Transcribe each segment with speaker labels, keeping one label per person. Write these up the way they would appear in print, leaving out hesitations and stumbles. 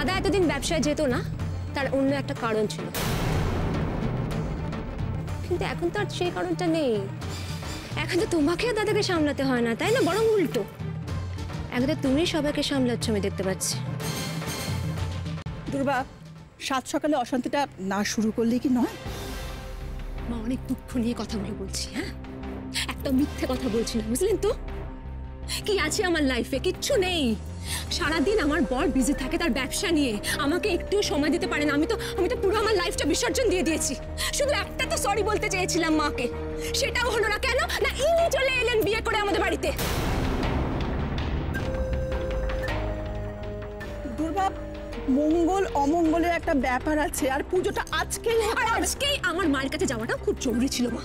Speaker 1: দাদা এতদিন ব্যবসায় যেত না, তার অন্য একটা কারণ ছিল, কিন্তু এখন তো আর সেই কারণটা নেই। এখন তো তোমাকে দাদাকে সামলাতে হয় না, তাই না? বরং উল্টো, এখন তো তুমি সবাইকে সামলাচ্ছ, আমি দেখতে পাচ্ছি।
Speaker 2: দুর্বা, সাত সকালে অশান্তিটা না শুরু করলে কি নয়?
Speaker 1: মা অনেক দুঃখ নিয়ে কথাগুলো বলছি, হ্যাঁ, একটা মিথ্যে কথা বলছি না, বুঝলেন তো? কি আছে আমার লাইফে? কিচ্ছু নেই। সারাদিন আমার বর বিজি থাকে তার ব্যবসা নিয়ে, আমাকে একটু সময় দিতে পারে না। আমি তো পুরো আমার লাইফটা বিসর্জন দিয়ে দিয়েছি। শুধু একটা তো সরি বলতে চেয়েছিলাম মাকে, সেটাও হলো না। কেন না, ইনি চলে এলেন বিয়ে করে আমাদের বাড়িতে।
Speaker 2: দুর্বা, মঙ্গল অমঙ্গলের একটা ব্যাপার আছে, আর পুজোটা আজকেই,
Speaker 1: আর আজকেই আমার মায়ের কাছে যাওয়াটা খুব জরুরি ছিল মা।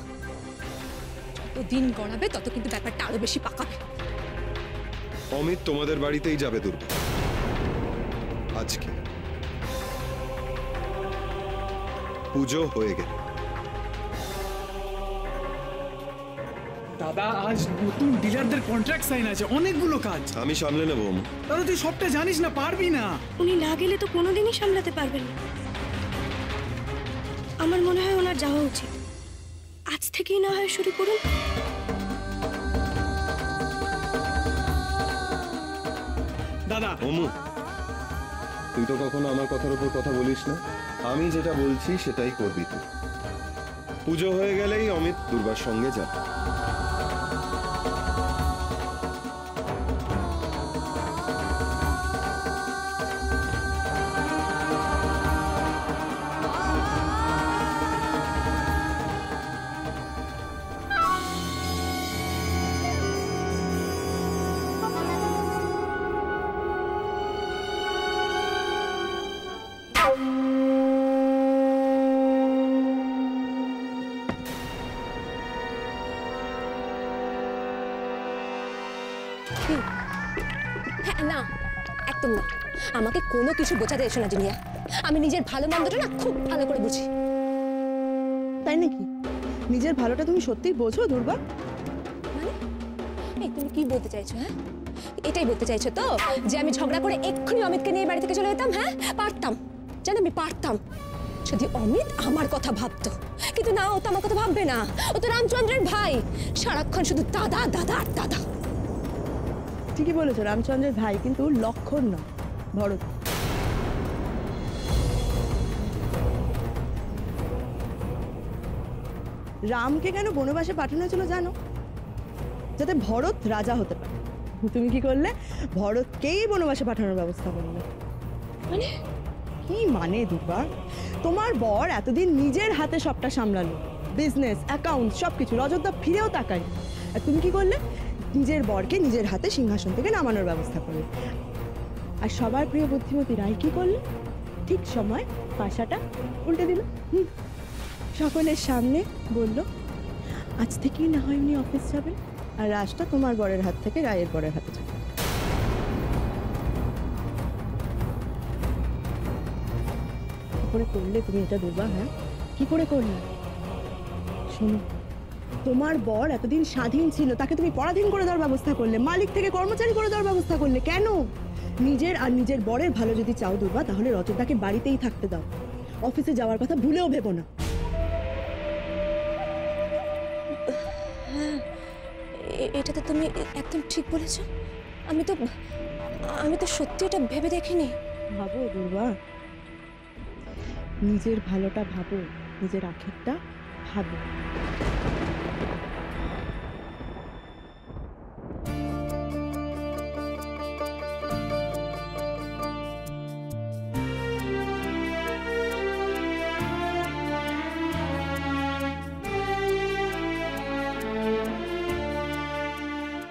Speaker 1: যত দিন গড়াবে তত কিন্তু ব্যাপারটা আরো বেশি পাকাবে।
Speaker 3: অমিত তোমাদের বাড়িতেই যাবে দুর্গা আজকে, পুজো হয়ে গেল।
Speaker 4: দাদা, আজ নতুন ডিলারদের কন্ট্রাক্ট সাইন আছে, অনেকগুলো কাজ
Speaker 3: আমি সামলে নেবো।
Speaker 4: দাদা তুই সবটা জানিস না, পারবি না।
Speaker 5: উনি না গেলে তো কোনোদিনই সামলাতে পারবেন না। আমার মনে হয় ওনার যাওয়া উচিত। আজ থেকেই না হয় শুরু করুন।
Speaker 4: দাদা
Speaker 3: ওমু, তুই তো কখনো আমার কথার উপর কথা বলিস না। আমি যেটা বলছি সেটাই করবি তুই। পুজো হয়ে গেলেই অমিত দুর্বার সঙ্গে যাবে।
Speaker 1: হ্যাঁ, না একদম না, আমাকে কোনো কিছু বোঝাতে এসো না জিনিয়া। আমি নিজের ভালো মন্দটা না খুব ভালো করে বুঝি।
Speaker 2: তাই নাকি? নিজের ভালোটা তুমি সত্যিই বোঝো দুর্বা?
Speaker 1: মানে এই তুমি কি বলতে চাইছো? হ্যাঁ, এটাই বলতে চাইছো তো যে আমি ঝগড়া করে এক্ষুনি অমিতকে নিয়ে বাড়ি থেকে চলে যেতাম? হ্যাঁ পারতাম, জানো আমি পারতাম, যদি অমিত আমার কথা ভাবতো। কিন্তু না, ও তো আমার কথা ভাববে না। ও তো রামচন্দ্রের ভাই, সারাক্ষণ শুধু দাদা দাদা আর দাদা।
Speaker 2: ঠিকই বলেছো, রামচন্দ্রের ভাই, কিন্তু লক্ষণ নয়, ভরত। রামকে কেন বনবাসে পাঠানো হয়েছিল জানো? যাতে ভরত রাজা হতে পারে। তুমি কি করলে? ভরতকেই বনবাসে পাঠানোর ব্যবস্থা করলে।
Speaker 1: মানে
Speaker 2: কি মানে দুর্বা? তোমার বর এতদিন নিজের হাতে সবটা সামলালো, বিজনেস, অ্যাকাউন্ট, সবকিছু। রজতদা ফিরেও তাকাই। আর তুমি কি করলে? নিজের বরকে নিজের হাতে সিংহাসন থেকে নামানোর ব্যবস্থা করলে। আর সবার প্রিয় বুদ্ধিমতী রায় কি করলে? ঠিক সময় পাশাটা উল্টে দিল। সকলের সামনে বলল, আজ থেকেই না হয় উনি অফিস যাবেন, আর রাজটা তোমার বরের হাত থেকে রায়ের বরের হাতে যাবে। কি করে করলে তুমি এটা দুর্বা? হ্যাঁ, কি করে করলে? শোনো, তোমার বর এতদিন স্বাধীন ছিল, তাকে তুমি পরাধীন করে দেওয়ার ব্যবস্থা করলে, মালিক থেকে কর্মচারী করে দেওয়ার ব্যবস্থা করলে। কেন? নিজের আর নিজের বরের ভালো যদি চাও দুর্বা, তাহলে রজতদাকে বাড়িতেই থাকতে দাও, অফিসে যাওয়ার কথা ভুলেও ভেবো না।
Speaker 1: হ্যাঁ, এটা তো তুমি একদম ঠিক বলেছো। আমি তো সত্যি এটা ভেবে দেখিনি।
Speaker 2: ভাবো দুর্বা, নিজের ভালোটা ভাবো, নিজের আখেরটা ভাবো।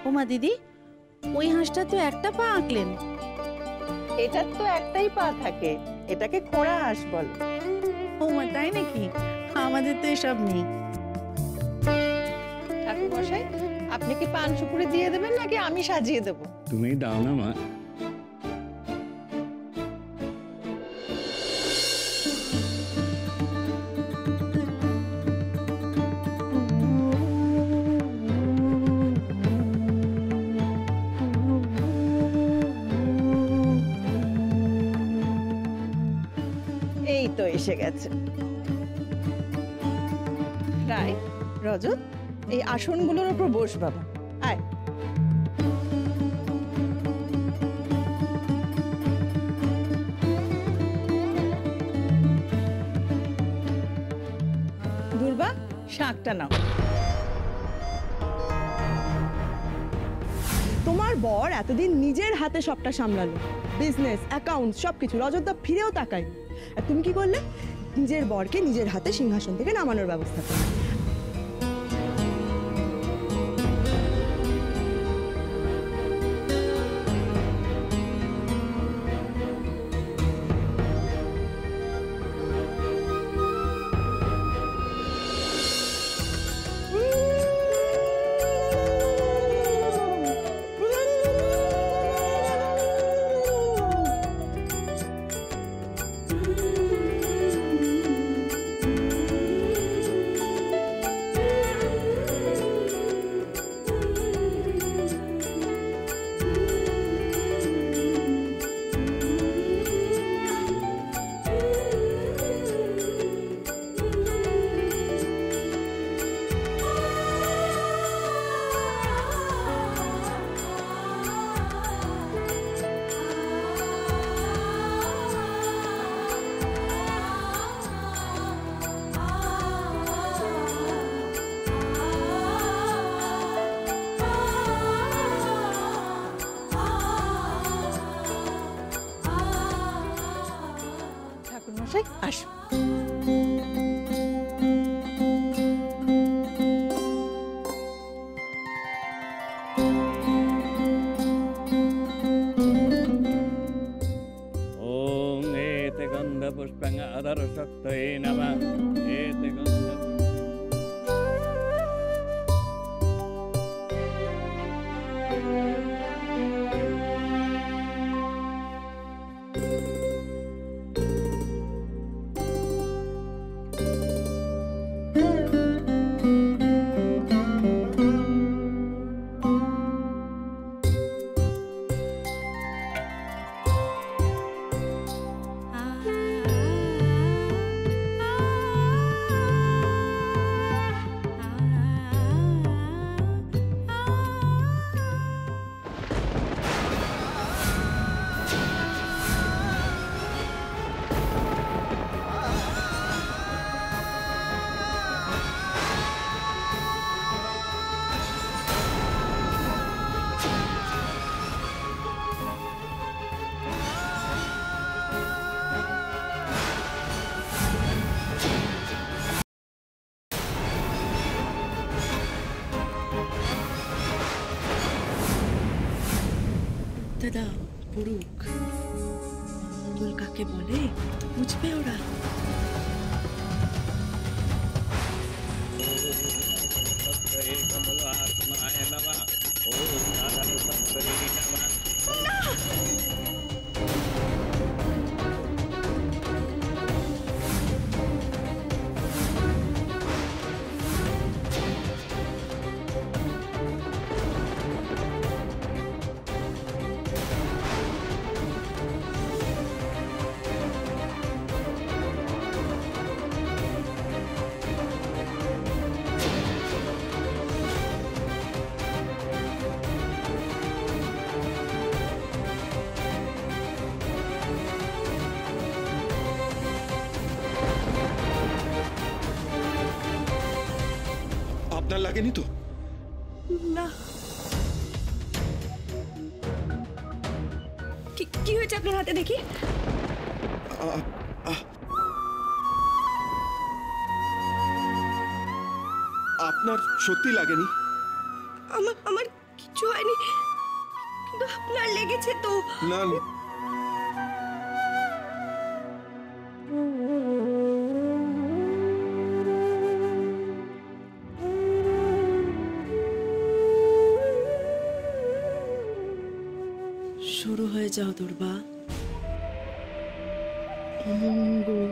Speaker 6: ওমা দিদি, ওই হাঁসটা তো একটা পা আঁকলেন।
Speaker 7: এটার তো একটাই পা থাকে, এটাকে খোঁড়া হাঁস বলে।
Speaker 6: ওমা তাই নাকি? আমাদের তো এসব নেই।
Speaker 7: ঠাকুর মশাই, আপনি কি পান সুপুরি দিয়ে দেবেন নাকি আমি সাজিয়ে দেবো?
Speaker 4: তুমি দাও না মা।
Speaker 7: এসে গেছে। রায়, রজত, এই আসনগুলোর উপর বস বাবা। আয়। দুর্বা, শাকটা নাও।
Speaker 2: তোমার বর এতদিন নিজের হাতে সবটা সামলালো, বিজনেস, অ্যাকাউন্ট সবকিছু। রজতদা ফিরেও তাকায়। আর তুমি কি করলে? নিজের বরকে নিজের হাতে সিংহাসন থেকে নামানোর ব্যবস্থা করলে।
Speaker 7: ঠাকুরমশাই, আসো।
Speaker 8: ओम एते गंध पुष्पं अधर शक्तये नमः एते गंध
Speaker 6: দাদা পুরুক মঙ্গল কাকে বলে বুঝবে ওরা।
Speaker 8: शक्तये कमलात्माय नमः ओम अधर शक्तये नमः
Speaker 3: আপনার লাগেনি তো?
Speaker 5: না। কি হয়েছে আপনার হাতে দেখি?
Speaker 3: আপনার সত্যি লাগেনি?
Speaker 5: আমার কিছু হয়নি, কিন্তু আপনার লেগেছে তো।
Speaker 3: না,
Speaker 6: শুরু হয়ে যাও দুর্বা। অমঙ্গল।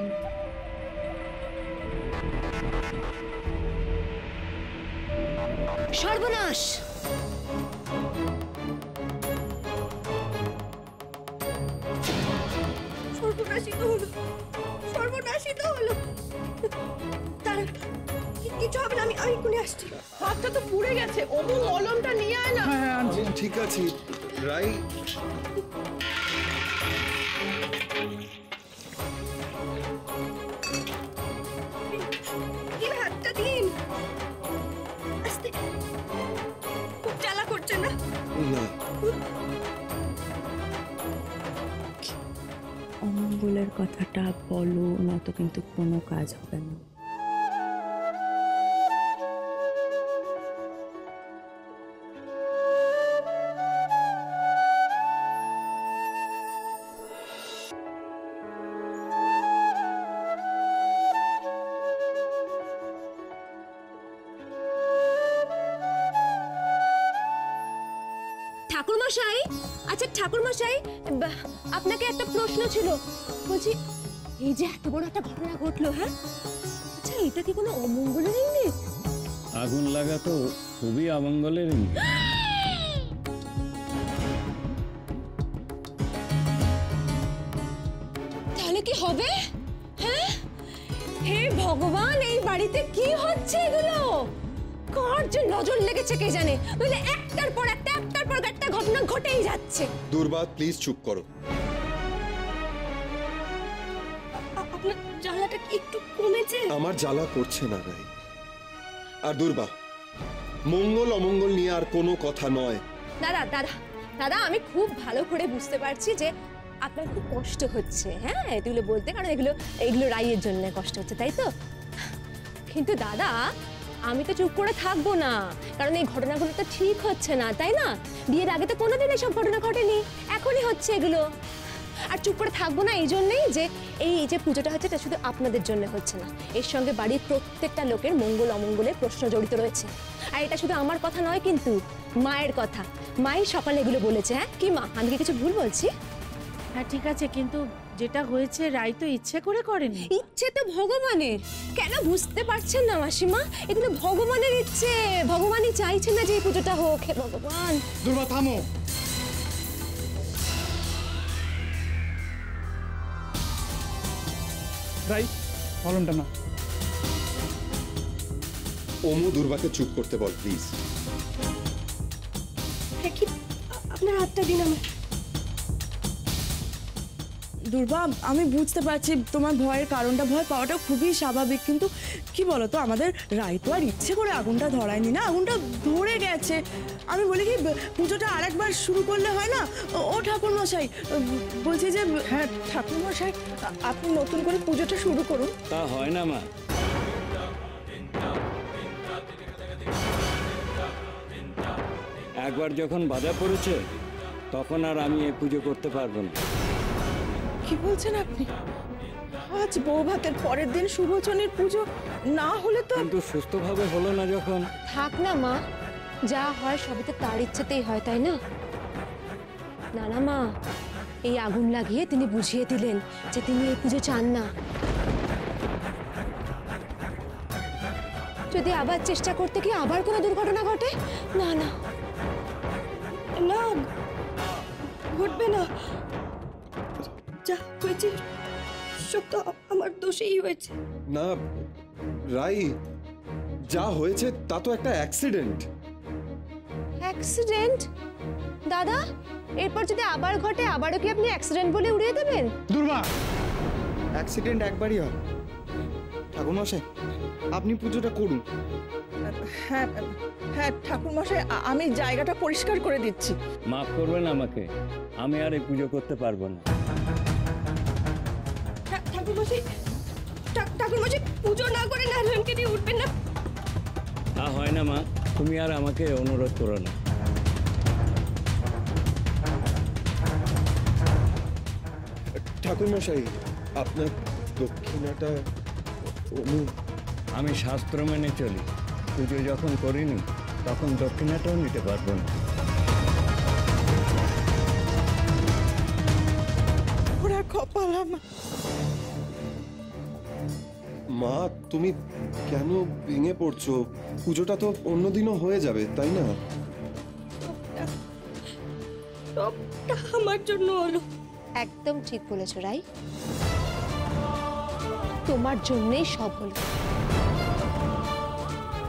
Speaker 1: সর্বনাশ!
Speaker 5: সর্বনাশী তো হলো, সর্বনাশী তো হলো। দাঁড়া, কিছু হবে না, আমি এক্ষুনি আসছি।
Speaker 2: হাতটা তো পুড়ে গেছে, অমু মলমটা নিয়ে আয় না।
Speaker 4: হ্যাঁ আনছি।
Speaker 3: ঠিক আছে রাই,
Speaker 5: দিন, হাতটা দিন। আস্তে, খুব জ্বালা করছে না?
Speaker 3: না
Speaker 6: অমঙ্গলের কথাটা বলো, নয়তো কিন্তু কোনো কাজ হবে না।
Speaker 1: ঠাকুরমশাই, আচ্ছা ঠাকুরমশাই, আপনাকে একটা প্রশ্ন ছিল। বলছি, এই যে এত বড় একটা ঘটনা ঘটলো, হ্যাঁ, আচ্ছা এটা কি কোনো অমঙ্গলের ইঙ্গিত?
Speaker 8: আগুন লাগা তো খুবই অমঙ্গলের ইঙ্গিত।
Speaker 1: তাহলে কি হবে? হ্যাঁ, হে ভগবান, এই বাড়িতে কি হচ্ছে এগুলো? কার যে নজর লেগেছে কে জানে, নইলে একটার পর একটা ঘটনা ঘটেই যাচ্ছে।
Speaker 3: দুর্বা প্লিজ চুপ করো।
Speaker 5: আপনার জ্বালাটা কি একটু কমেছে?
Speaker 3: আমার জ্বালা করছে না রাই। আর দুর্বা, মঙ্গল অমঙ্গল নিয়ে আর কোনো কথা নয়।
Speaker 1: দাদা দাদা দাদা, আমি খুব ভালো করে বুঝতে পারছি যে আপনার খুব কষ্ট হচ্ছে, হ্যাঁ এগুলো বলতে, কারণ এগুলো রাইয়ের জন্য কষ্ট হচ্ছে, তাই তো? কিন্তু দাদা, আমি তো চুপ করে থাকবো না, কারণ এই ঘটনাগুলো তো ঠিক হচ্ছে না, তাই না? বিয়ের আগে তো কোনোদিন এসব ঘটনা ঘটেনি, এখনই হচ্ছে এগুলো। আর চুপ করে থাকবো না এই জন্যই যে এই যে পুজোটা হচ্ছে, এটা শুধু আপনাদের জন্য হচ্ছে না, এর সঙ্গে বাড়ির প্রত্যেকটা লোকের মঙ্গল অমঙ্গলের প্রশ্ন জড়িত রয়েছে। আর এটা শুধু আমার কথা নয়, কিন্তু মায়ের কথা। মাই সকালে এগুলো বলেছে। হ্যাঁ কি মা, আমি কি কিছু ভুল বলছি?
Speaker 6: হ্যাঁ ঠিক আছে, কিন্তু যেটা হয়েছে রাই তো ইচ্ছে করে করেনি।
Speaker 1: ইচ্ছে তো ভগবানের, কেন বুঝতে পারছেন না মাসিমা? এগুলো ভগবানের ইচ্ছে, ভগবানই চাইছেন না যে এই পুজোটা হোক। হে ভগবান!
Speaker 4: দুর্বা থামো। রাই, মলমটা না।
Speaker 3: অমু, দুর্বাকে চুপ করতে বল প্লিজ।
Speaker 5: হ্যাঁ, কি আপনার হাতটা দিন আমার।
Speaker 2: দুর্বা, আমি বুঝতে পারছি তোমার ভয়ের কারণটা, ভয় পাওয়াটা খুবই স্বাভাবিক, কিন্তু কি বলতো, আমাদের রাই তো আর ইচ্ছে করে আগুনটা ধরায়নি না, আগুনটা ধরে গেছে। আমি বলি কি, পুজোটা আরেকবার শুরু করলে হয় না? ও ঠাকুর মশাই, বলছি যে হ্যাঁ ঠাকুর মশাই, আপনি নতুন করে পুজোটা শুরু করুন।
Speaker 8: তা হয় না মা। একবার যখন বাধা পড়েছে, তখন আর আমি এই পুজো করতে পারবো না।
Speaker 2: কি বলছেন আপনি? আজ বউ ভাতের পরের দিন শুভচনীর পুজো না হলে তো।
Speaker 8: কিন্তু সুস্থভাবে হলো না যখন।
Speaker 1: থাক না মা, যা হয় সবই তো তার ইচ্ছেতেই হয়, তাই না? না না মা, এই আগুন লাগিয়ে তিনি বুঝিয়ে দিলেন যে তিনি এই পুজো চান না। যদি আবার চেষ্টা করতে গিয়ে আবার কোনো দুর্ঘটনা ঘটে, না না
Speaker 5: না, ঘটবে না। যা হয়েছে সব তো আমার দোষেই হয়েছে।
Speaker 3: না রাই, যা হয়েছে তা তো একটা অ্যাক্সিডেন্ট।
Speaker 1: অ্যাক্সিডেন্ট? দাদা, এরপর যদি আবার ঘটে, আবারও কি আপনি অ্যাক্সিডেন্ট বলে উড়িয়ে দেবেন?
Speaker 4: দুর্বা,
Speaker 9: অ্যাক্সিডেন্ট একবারই হয়। ঠাকুরমশাই, আপনি পুজোটা করুন।
Speaker 2: হ্যাঁ হ্যাঁ ঠাকুর মশাই, আমি জায়গাটা পরিষ্কার করে দিচ্ছি।
Speaker 8: মাফ করবেন আমাকে, আমি আর এই পুজো করতে পারবো না।
Speaker 5: ঠাকুরমশাই, ঠাকুরমশাই, পুজো না করে নারায়ণকে দিয়ে উঠবেন না।
Speaker 8: তা হয় না মা, তুমি আর আমাকে অনুরোধ করো না।
Speaker 3: ঠাকুরমশাই, আপনার দক্ষিণাটা। অমু,
Speaker 8: আমি শাস্ত্র মেনে চলি, পুজো যখন করিনি তখন দক্ষিণাটাও নিতে পারবো না।
Speaker 2: ওরা কপাল আমার।
Speaker 3: মা তুমি কেন ভেঙে পড়ছো? পুজোটা তো অন্যদিনও হয়ে যাবে, তাই না?
Speaker 5: সবটা আমার জন্য হলো।
Speaker 1: একদম ঠিক বলেছো রাই। তোমার জন্যই সব হলো।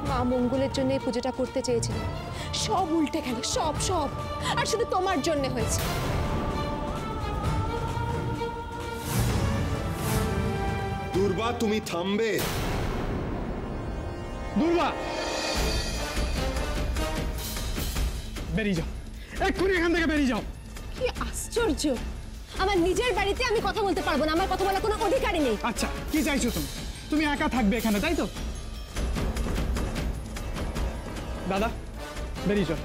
Speaker 1: মা মঙ্গলের জন্য এই পুজোটা করতে চেয়েছিলাম, সব উল্টে গেল, সব সব, আর শুধু তোমার জন্য হয়েছে।
Speaker 3: দুর্বা, তুমি থামবে?
Speaker 4: দুর্বা, বেরিয়ে যাও, এক্ষুনি এখান থেকে বেরিয়ে যাও।
Speaker 1: কি আশ্চর্য, আমার নিজের বাড়িতে আমি কথা বলতে পারবো না, আমার কথা বলার কোনো অধিকারই নেই।
Speaker 4: আচ্ছা, কি চাইছো তুমি? তুমি একা থাকবে এখানে, তাই তো? দাদা, বেরিয়ে চল।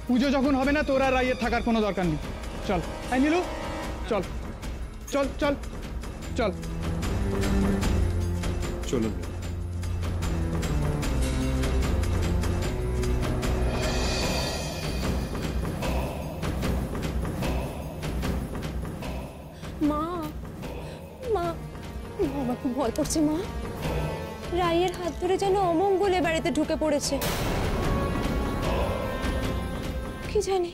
Speaker 4: পুজো যখন হবে না, তোর আর রাইয়ের থাকার কোনো দরকার নেই। চল, এই নীলু, চল চল চল চল।
Speaker 3: চলুন।
Speaker 1: মা, মা, আমার খুব ভয় করছে মা। রাইয়ের হাত ধরে যেন অমঙ্গলে বাড়িতে ঢুকে পড়েছে। কি জানি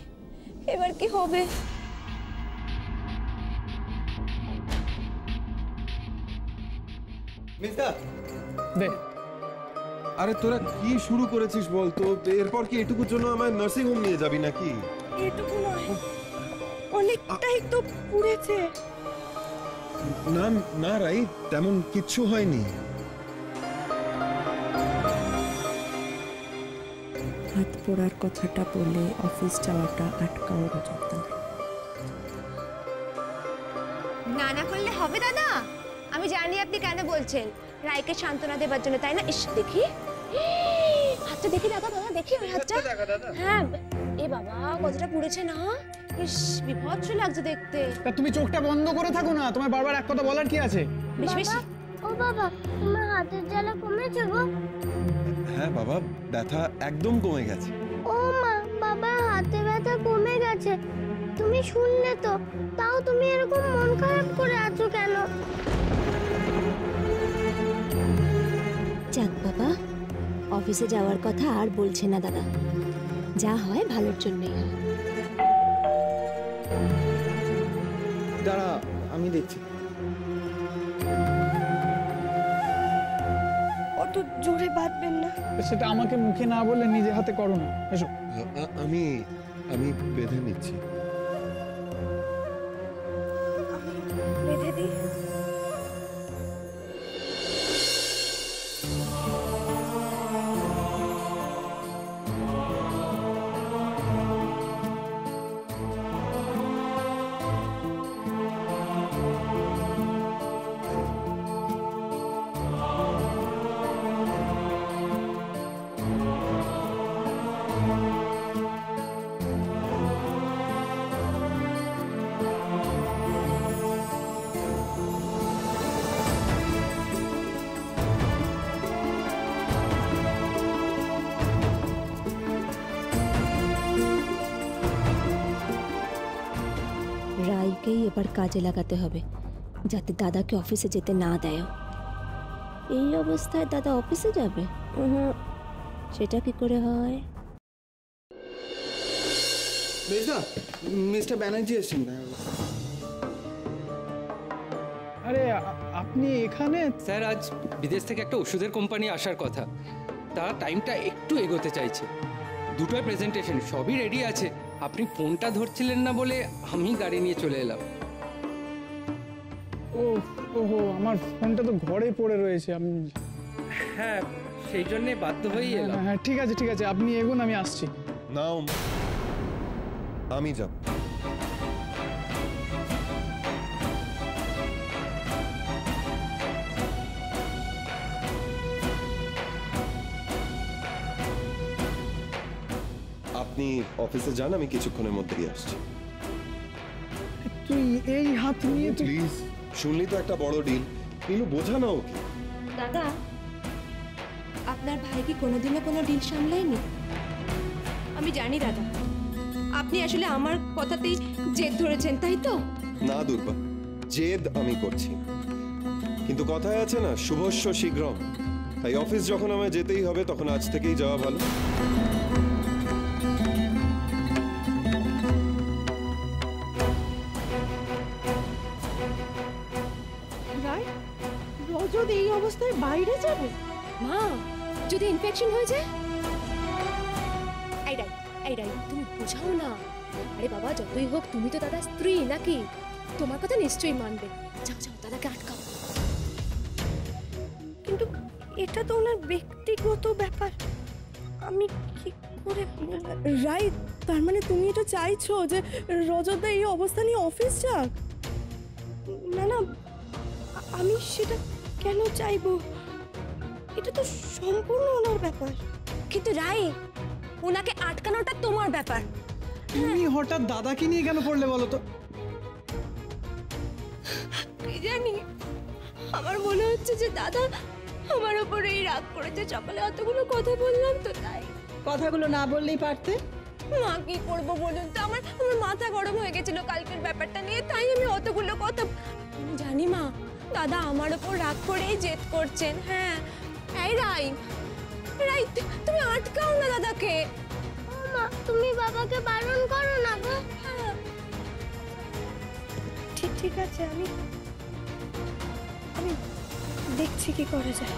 Speaker 1: এবার কি হবে।
Speaker 4: দে।
Speaker 3: আরে তোরা কি শুরু করেছিস বলতো? এরপর কি এটুকুর জন্য আমায় নার্সিং হোম নিয়ে যাবি নাকি?
Speaker 5: এটুকু নয়, অনেকটাই তো পুড়েছে।
Speaker 3: না না রাই, তেমন কিচ্ছু হয়নি।
Speaker 10: হাত পোড়ার কথাটা বলে অফিস যাওয়াটা আটকাও রজতদার।
Speaker 1: না না করলে হবে দাদা। আমি জানি আপনি কেন বলছেন, রায়কে সান্ত্বনা দেবার জন্য, তাই না? ইস, দেখি হাতটা, দেখি দাদা, দাদা দেখি ওই হাতটা। হ্যাঁ, এ বাবা কতটা পুড়েছে না। ইস, বিভৎস লাগছে দেখতে।
Speaker 4: তা তুমি চোখটা বন্ধ করে থাকো না, তোমার বারবার এক কথা বলার কি আছে?
Speaker 1: বেশ বেশ।
Speaker 11: ও বাবা, তোমার হাতের জ্বালা কমেছে গো?
Speaker 3: হ্যাঁ বাবা, ব্যথা একদম কমে গেছে।
Speaker 11: ও মা, বাবার হাতে ব্যথা কমে গেছে। তুমি শুনলে তো, তাও তুমি এরকম মন খারাপ করে আছো কেন?
Speaker 12: যাক বাবা, অফিসে যাওয়ার কথা আর বলছে না দাদা। যা হয় ভালোর জন্যই হয়।
Speaker 9: দাঁড়া, আমি দেখছি।
Speaker 5: অত জোরে বাঁধবেন না।
Speaker 4: সেটা আমাকে মুখে না বলে নিজে হাতে করো না। এসো।
Speaker 3: আমি বেঁধে নিচ্ছি।
Speaker 5: বেঁধে দিই।
Speaker 12: রাইকেই এবার কাজে লাগাতে হবে, যাতে দাদাকে অফিসে যেতে না দেয়। এই অবস্থায় দাদা অফিসে যাবে? সেটা কি করে হয়?
Speaker 9: মিস্টার ব্যানার্জি এসেছেন।
Speaker 4: আরে আপনি এখানে?
Speaker 13: স্যার, আজ বিদেশ থেকে একটা ওষুধের কোম্পানি আসার কথা, তারা টাইমটা একটু এগোতে চাইছে। দুটোই প্রেজেন্টেশন, সবই রেডি আছে। আপনি ফোনটা ধরছিলেন না বলে আমি গাড়ি নিয়ে চলে এলাম।
Speaker 4: ওহো, আমার ফোনটা তো ঘরে পড়ে রয়েছে। আমি
Speaker 13: হ্যাঁ, সেই জন্যে বাধ্য হয়েই এলাম।
Speaker 4: হ্যাঁ ঠিক আছে ঠিক আছে, আপনি এগুন, আমি আসছি।
Speaker 3: নাও, আমি যাব। আপনি অফিসে যান, আমি কিছুক্ষণের মধ্যেই আসছি।
Speaker 4: তুই এই হাত নিয়ে?
Speaker 3: প্লিজ, শুনলি তো একটা বড় ডিল। নীলু, বোঝা না ওকে।
Speaker 1: দাদা, আপনার ভাই কি কোনোদিনও কোনো ডিল সামলায়নি? আমি জানি দাদা, আপনি আসলে আমার কথাতেই জেদ ধরেছেন, তাই তো?
Speaker 3: না দুর্বা, জেদ আমি করছি, কিন্তু কথায় আছে না, শুভস্য শীঘ্রম। তাই অফিস যখন আমায় যেতেই হবে, তখন আজ থেকেই যাওয়া ভালো।
Speaker 2: রায়, রজত এই অবস্থায় বাইরে যাবে?
Speaker 1: মা, যদি ইনফেকশন হয়ে যায়? এই রাই, তুমি বোঝাও না। আরে বাবা, যতই হোক তুমি তো দাদার স্ত্রী নাকি, তোমার কথা নিশ্চয়ই মানবে। যাও যাও, দাদাকে আটকাও।
Speaker 5: কিন্তু এটা তো ওনার ব্যক্তিগত ব্যাপার, আমি কি করে?
Speaker 2: রাইট, তার মানে তুমি এটা চাইছো যে রজতদা এই অবস্থা নিয়ে অফিস যাক?
Speaker 5: না না, আমি সেটা কেন চাইবো? এটা তো সম্পূর্ণ ওনার ব্যাপার।
Speaker 1: কিন্তু রাই, ওনাকে আটকানোটা তোমার ব্যাপার।
Speaker 4: তুমি হঠাৎ দাদাকে নিয়ে কেন পড়লে বলো তো?
Speaker 5: কি জানি, আমার মনে হচ্ছে যে দাদা আমার উপরে রাগ করেছে। সকালে অতগুলো কথা বললাম তো, তাই।
Speaker 7: কথাগুলো না বললেই পারতে।
Speaker 1: মা, কি করব বলুন তো, আমার মাথা গরম হয়ে গেছিল কালকের ব্যাপারটা নিয়ে, তাই আমি অতগুলো কথা। আমি জানি মা, দাদা আমার উপর রাগ করেই জেদ করছেন। হ্যাঁ, এই রাই, তুমি আটকাও না দাদাকে।
Speaker 11: মা, তুমি বাবাকে বারণ করো না গো।
Speaker 5: ঠিক আছে, আমি দেখছি কি করা যায়।